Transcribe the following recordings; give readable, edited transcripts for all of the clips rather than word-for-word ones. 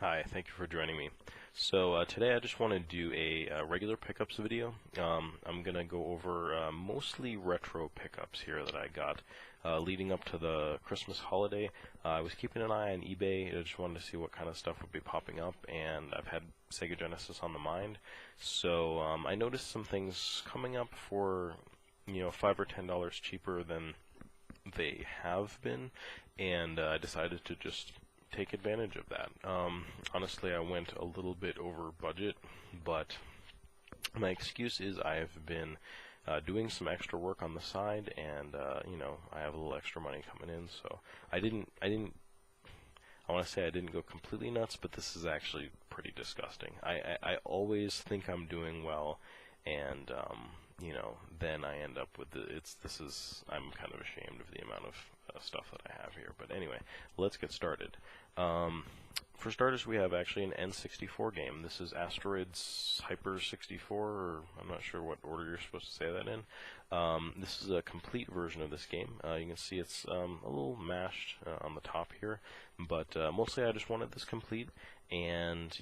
Hi, thank you for joining me. So today I just want to do a regular pickups video. I'm going to go over mostly retro pickups here that I got leading up to the Christmas holiday. I was keeping an eye on eBay. I just wanted to see what kind of stuff would be popping up, and I've had Sega Genesis on the mind. So I noticed some things coming up for, $5 or $10 cheaper than they have been, and I decided to just take advantage of that. Honestly, I went a little bit over budget, but my excuse is I have been doing some extra work on the side, and I have a little extra money coming in, so I want to say I didn't go completely nuts, but this is actually pretty disgusting. I always think I'm doing well, and then I end up with I'm kind of ashamed of the amount of stuff that I have here. But anyway, let's get started. For starters, we have actually an N64 game. This is Asteroids Hyper 64, or I'm not sure what order you're supposed to say that in. This is a complete version of this game. You can see it's a little mashed on the top here, but mostly I just wanted this complete. And,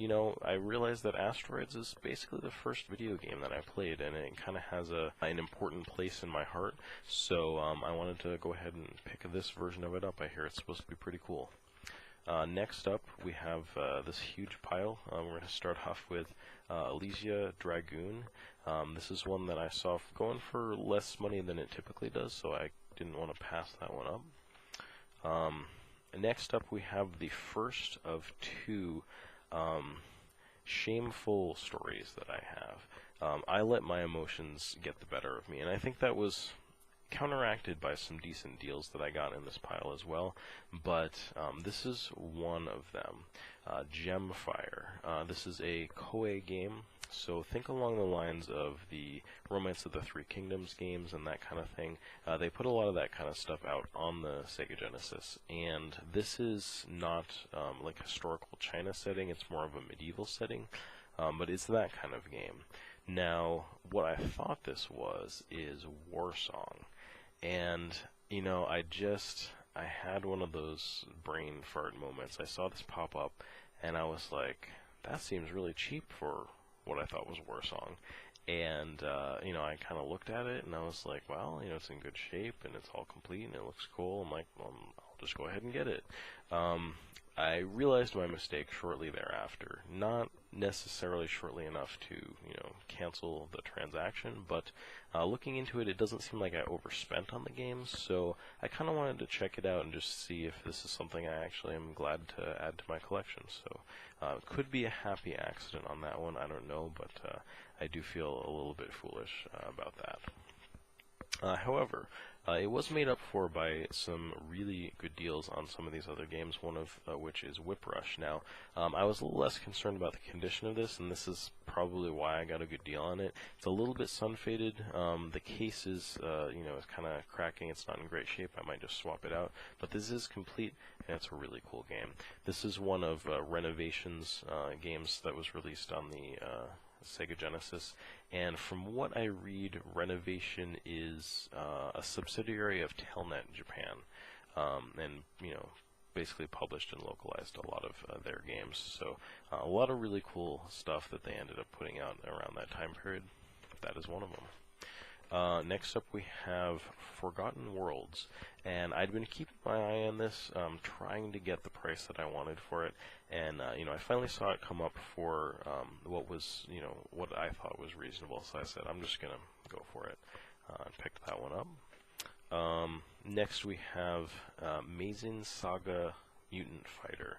I realized that Asteroids is basically the first video game that I played, and it kind of has an important place in my heart. So I wanted to go ahead and pick this version of it up. I hear it's supposed to be pretty cool. Next up, we have this huge pile. We're going to start off with Elysia Dragoon. This is one that I saw going for less money than it typically does, so I didn't want to pass that one up. Next up, we have the first of two shameful stories that I have. I let my emotions get the better of me, and I think that was counteracted by some decent deals that I got in this pile as well, but this is one of them. Gemfire. This is a Koei game, so think along the lines of the Romance of the Three Kingdoms games and that kind of thing. They put a lot of that kind of stuff out on the Sega Genesis, and this is not like a historical China setting, it's more of a medieval setting, but it's that kind of game. Now, what I thought this was is Warsong. And, I had one of those brain fart moments. I saw this pop up, and I was like, that seems really cheap for what I thought was Warsong. And, I kind of looked at it, and I was like, well, it's in good shape, and it's all complete, and it looks cool. I'm like, well, I'll just go ahead and get it. I realized my mistake shortly thereafter. Not necessarily shortly enough to, cancel the transaction, but looking into it, it doesn't seem like I overspent on the game, so I kind of wanted to check it out and just see if this is something I actually am glad to add to my collection. So it could be a happy accident on that one, I don't know, but I do feel a little bit foolish about that. However, it was made up for by some really good deals on some of these other games, one of which is Whip Rush. Now, I was a little less concerned about the condition of this, and this is probably why I got a good deal on it. It's a little bit sun-faded. The case is, is kind of cracking. It's not in great shape. I might just swap it out. But this is complete, and it's a really cool game. This is one of Renovation's games that was released on the Sega Genesis, and from what I read, Renovation is a subsidiary of Telnet in Japan, and basically published and localized a lot of their games. So a lot of really cool stuff that they ended up putting out around that time period. That is one of them. Next up, we have Forgotten Worlds, and I'd been keeping my eye on this, trying to get the price that I wanted for it, and I finally saw it come up for what I thought was reasonable. So I said, I'm just gonna go for it, and picked that one up. Next, we have Sorcery Saga Mutant Fighter.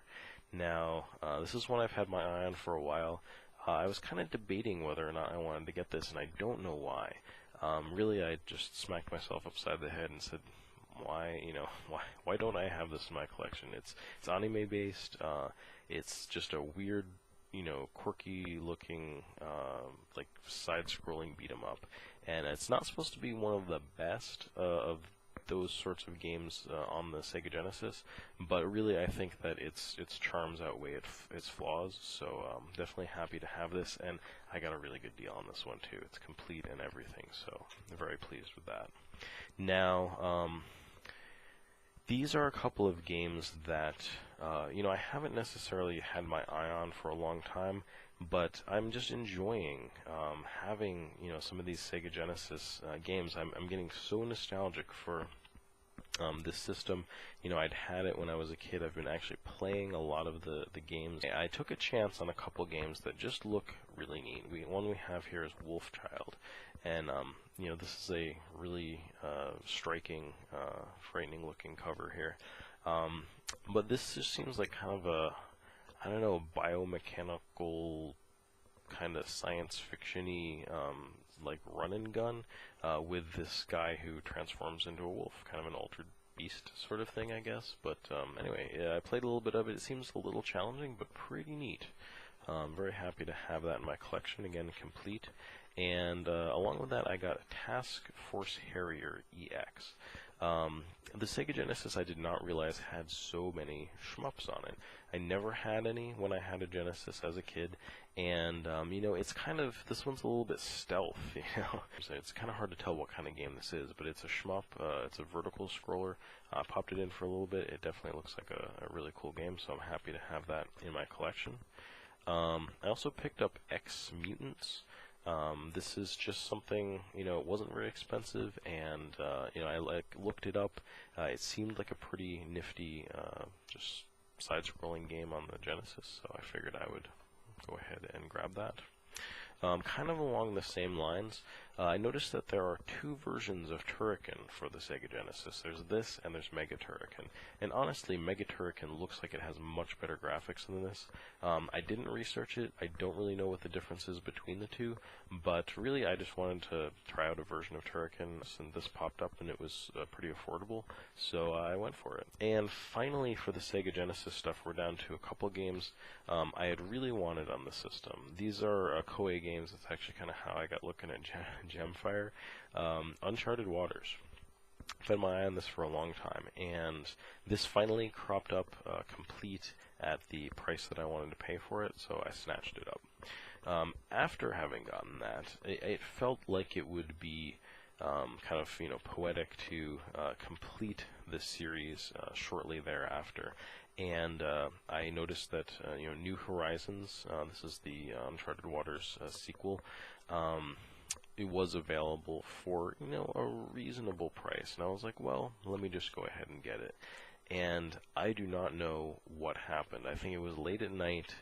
Now, this is one I've had my eye on for a while. I was kind of debating whether or not I wanted to get this, and I don't know why. Really, I just smacked myself upside the head and said, why don't I have this in my collection? It's anime based. It's just a weird, quirky looking, like side-scrolling beat 'em up, and it's not supposed to be one of the best of those sorts of games on the Sega Genesis, but really I think that its charms outweigh its flaws, so definitely happy to have this, and I got a really good deal on this one too. It's complete and everything, so I'm very pleased with that. Now, These are a couple of games that, I haven't necessarily had my eye on for a long time, but I'm just enjoying having, some of these Sega Genesis games. I'm getting so nostalgic for this system. I'd had it when I was a kid. I've been actually playing a lot of the games. I took a chance on a couple games that just look really neat. One we have here is Wolfchild, and this is a really striking, frightening-looking cover here. But this just seems like kind of a, I don't know, biomechanical kind of science fiction-y, like run and gun, with this guy who transforms into a wolf, kind of an altered beast sort of thing, I guess. But anyway, yeah, I played a little bit of it. It seems a little challenging, but pretty neat. I'm very happy to have that in my collection, again, complete. And along with that, I got Task Force Harrier EX. The Sega Genesis, I did not realize, had so many shmups on it. I never had any when I had a Genesis as a kid, and, it's kind of, this one's a little bit stealth, So it's kind of hard to tell what kind of game this is, but it's a shmup, it's a vertical scroller. I popped it in for a little bit. It definitely looks like a really cool game, so I'm happy to have that in my collection. I also picked up X Mutants. This is just something, it wasn't very expensive, and, I looked it up. It seemed like a pretty nifty, just side-scrolling game on the Genesis, so I figured I would go ahead and grab that. Kind of along the same lines, I noticed that there are two versions of Turrican for the Sega Genesis. There's this, and there's Mega Turrican. And honestly, Mega Turrican looks like it has much better graphics than this. I didn't research it. I don't really know what the difference is between the two, but really I just wanted to try out a version of Turrican, and this popped up, and it was pretty affordable, so I went for it. And finally, for the Sega Genesis stuff, we're down to a couple games I had really wanted on the system. These are Koei games. That's actually kind of how I got looking at Gemfire. Uncharted Waters. I've had my eye on this for a long time, and this finally cropped up complete at the price that I wanted to pay for it, so I snatched it up. After having gotten that, it felt like it would be kind of, poetic to complete this series shortly thereafter. And I noticed that, New Horizons, this is the Uncharted Waters sequel, it was available for, a reasonable price. And I was like, well, let me just go ahead and get it. And I do not know what happened. I think it was late at night.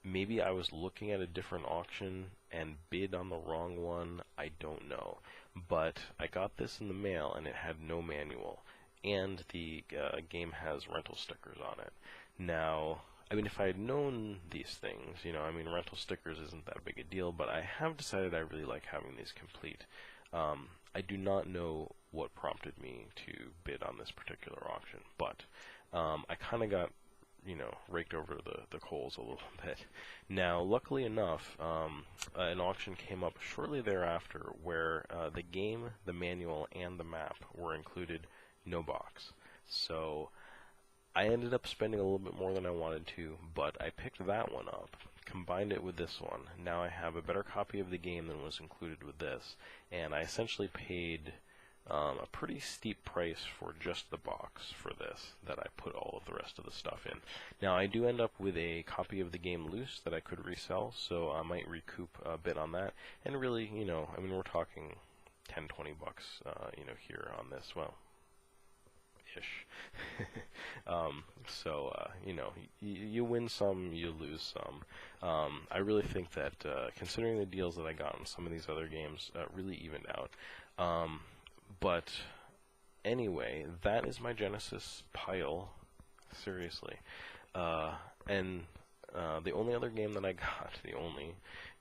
Maybe I was looking at a different auction and bid on the wrong one. I don't know. But I got this in the mail, and it had no manual. And the game has rental stickers on it. Now, if I had known these things, rental stickers isn't that big a deal, but I have decided I really like having these complete. I do not know what prompted me to bid on this particular auction, but I kind of got, raked over the coals a little bit. Now, luckily enough, an auction came up shortly thereafter where the game, the manual, and the map were included, no box. So I ended up spending a little bit more than I wanted to, but I picked that one up, combined it with this one. Now I have a better copy of the game than was included with this, and I essentially paid a pretty steep price for just the box for this, that I put all of the rest of the stuff in. Now I do end up with a copy of the game loose that I could resell, so I might recoup a bit on that, and really, we're talking 10, 20 bucks, here on this, well, ish. You win some, you lose some. I really think that, considering the deals that I got on some of these other games, really evened out. But anyway, that is my Genesis pile. Seriously. And the only other game that I got,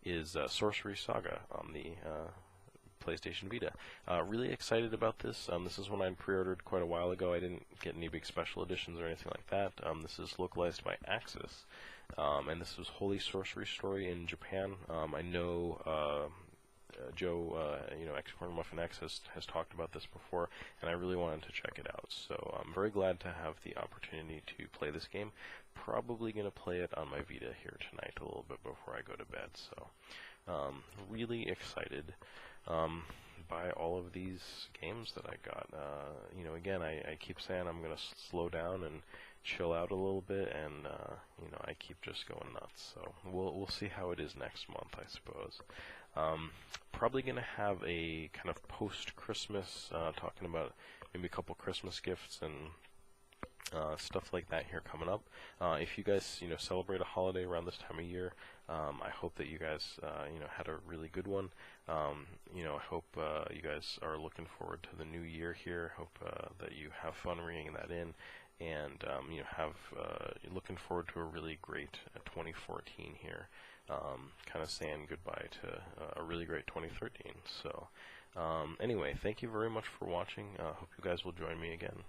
is Sorcery Saga on the PlayStation Vita. Really excited about this. This is one I pre-ordered quite a while ago. I didn't get any big special editions or anything like that. This is localized by Axis, and this was Holy Sorcery Story in Japan. I know Joe, X-Corn Muffin X has talked about this before, and I really wanted to check it out. So I'm very glad to have the opportunity to play this game. Probably going to play it on my Vita here tonight a little bit before I go to bed. So really excited. buy all of these games that I got. You know, again, I keep saying I'm going to slow down and chill out a little bit, and you know, I keep just going nuts. So we'll see how it is next month, I suppose. Probably going to have a kind of post-Christmas, talking about maybe a couple Christmas gifts and stuff like that here coming up. If you guys, you know, celebrate a holiday around this time of year, I hope that you guys, you know, had a really good one. You know, I hope you guys are looking forward to the new year here. Hope that you have fun ringing that in, and you know, have looking forward to a really great 2014 here. Kind of saying goodbye to a really great 2013. So, anyway, thank you very much for watching. Hope you guys will join me again.